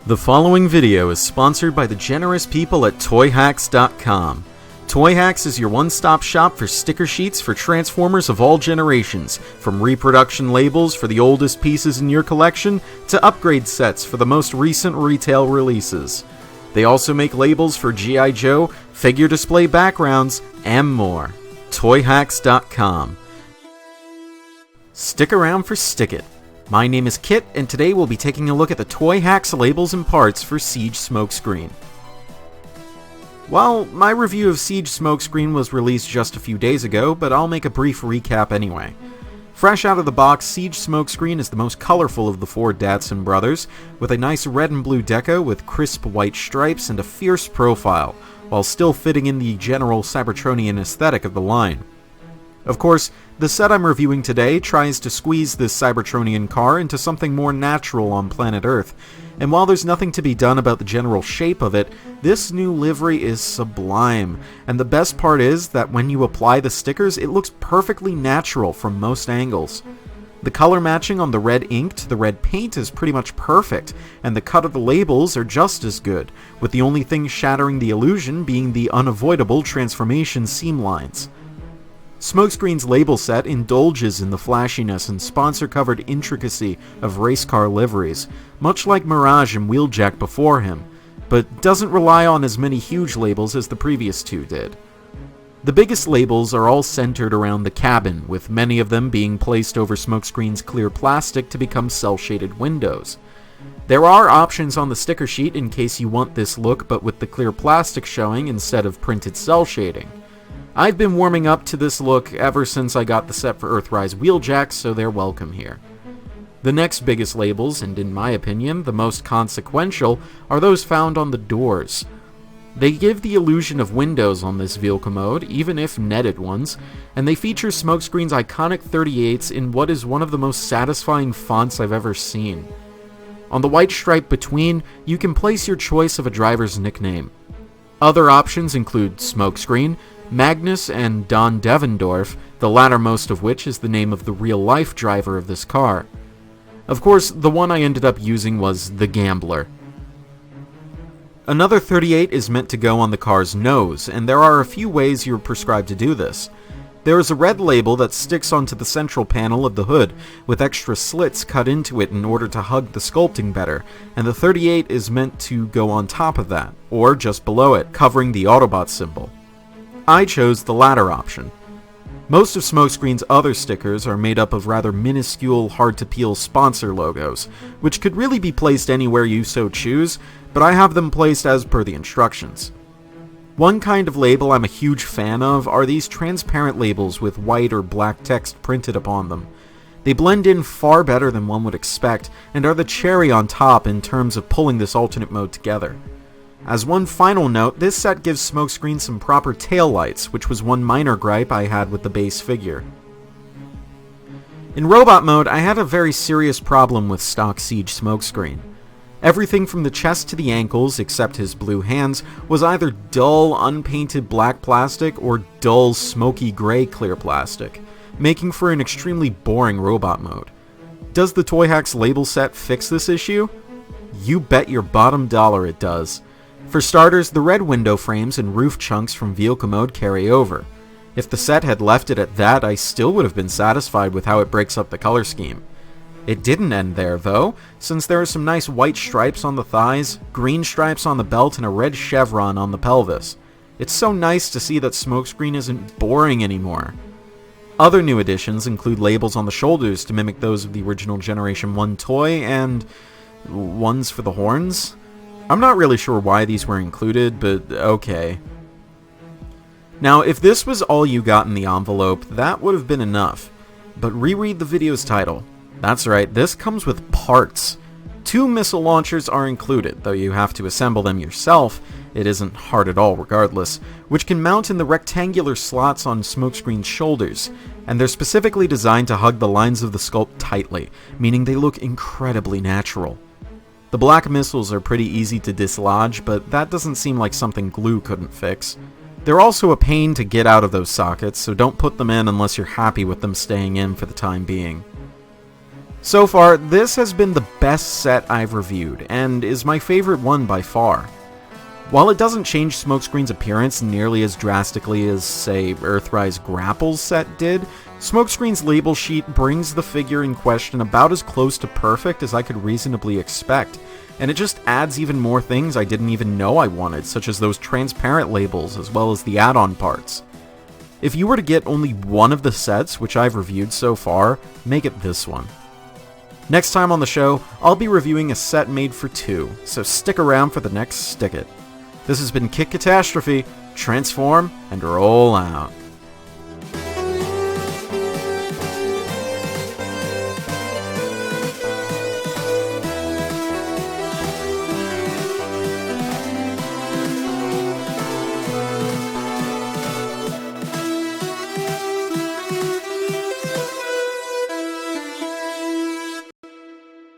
The following video is sponsored by the generous people at TOYHAX.com. TOYHAX is your one-stop shop for sticker sheets for Transformers of all generations, from reproduction labels for the oldest pieces in your collection to upgrade sets for the most recent retail releases. They also make labels for G.I. Joe, figure display backgrounds, and more. TOYHAX.com. Stick around for SticKit. My name is Kit, and today we'll be taking a look at the TOYHAX labels and parts for Siege Smokescreen. Well, my review of Siege Smokescreen was released just a few days ago, but I'll make a brief recap anyway. Fresh out of the box, Siege Smokescreen is the most colorful of the four Datsun brothers, with a nice red and blue deco with crisp white stripes and a fierce profile, while still fitting in the general Cybertronian aesthetic of the line. Of course, the set I'm reviewing today tries to squeeze this Cybertronian car into something more natural on planet Earth, and while there's nothing to be done about the general shape of it, this new livery is sublime, and the best part is that when you apply the stickers, it looks perfectly natural from most angles. The color matching on the red ink to the red paint is pretty much perfect, and the cut of the labels are just as good, with the only thing shattering the illusion being the unavoidable transformation seam lines. Smokescreen's label set indulges in the flashiness and sponsor-covered intricacy of race car liveries, much like Mirage and Wheeljack before him, but doesn't rely on as many huge labels as the previous two did. The biggest labels are all centered around the cabin, with many of them being placed over Smokescreen's clear plastic to become cel-shaded windows. There are options on the sticker sheet in case you want this look but with the clear plastic showing instead of printed cel shading. I've been warming up to this look ever since I got the set for Earthrise Wheeljack, so they're welcome here. The next biggest labels, and in my opinion, the most consequential, are those found on the doors. They give the illusion of windows on this vehicle mode, even if netted ones, and they feature Smokescreen's iconic 38s in what is one of the most satisfying fonts I've ever seen. On the white stripe between, you can place your choice of a driver's nickname. Other options include Smokescreen, Magnus, and Don Devendorf, the lattermost of which is the name of the real-life driver of this car. Of course, the one I ended up using was the Gambler. Another 38 is meant to go on the car's nose, and there are a few ways you're prescribed to do this. There is a red label that sticks onto the central panel of the hood, with extra slits cut into it in order to hug the sculpting better, and the 38 is meant to go on top of that, or just below it, covering the Autobot symbol. I chose the latter option. Most of Smokescreen's other stickers are made up of rather minuscule, hard-to-peel sponsor logos, which could really be placed anywhere you so choose, but I have them placed as per the instructions. One kind of label I'm a huge fan of are these transparent labels with white or black text printed upon them. They blend in far better than one would expect, and are the cherry on top in terms of pulling this alternate mode together. As one final note, this set gives Smokescreen some proper taillights, which was one minor gripe I had with the base figure. In robot mode, I had a very serious problem with stock Siege Smokescreen. Everything from the chest to the ankles, except his blue hands, was either dull, unpainted black plastic or dull, smoky gray clear plastic, making for an extremely boring robot mode. Does the TOYHAX label set fix this issue? You bet your bottom dollar it does. For starters, the red window frames and roof chunks from vehicle mode carry over. If the set had left it at that, I still would have been satisfied with how it breaks up the color scheme. It didn't end there, though, since there are some nice white stripes on the thighs, green stripes on the belt, and a red chevron on the pelvis. It's so nice to see that Smokescreen isn't boring anymore. Other new additions include labels on the shoulders to mimic those of the original Generation 1 toy, and ones for the horns? I'm not really sure why these were included, but okay. Now, if this was all you got in the envelope, that would have been enough. But reread the video's title. That's right, this comes with parts. 2 missile launchers are included, though you have to assemble them yourself. It isn't hard at all regardless, which can mount in the rectangular slots on Smokescreen's shoulders, and they're specifically designed to hug the lines of the sculpt tightly, meaning they look incredibly natural. The black missiles are pretty easy to dislodge, but that doesn't seem like something glue couldn't fix. They're also a pain to get out of those sockets, so don't put them in unless you're happy with them staying in for the time being. So far, this has been the best set I've reviewed, and is my favorite one by far. While it doesn't change Smokescreen's appearance nearly as drastically as, say, Earthrise Grapple's set did, Smokescreen's label sheet brings the figure in question about as close to perfect as I could reasonably expect, and it just adds even more things I didn't even know I wanted, such as those transparent labels as well as the add-on parts. If you were to get only one of the sets which I've reviewed so far, make it this one. Next time on the show, I'll be reviewing a set made for two, so stick around for the next SticKit. This has been Katastrophe, transform, and roll out.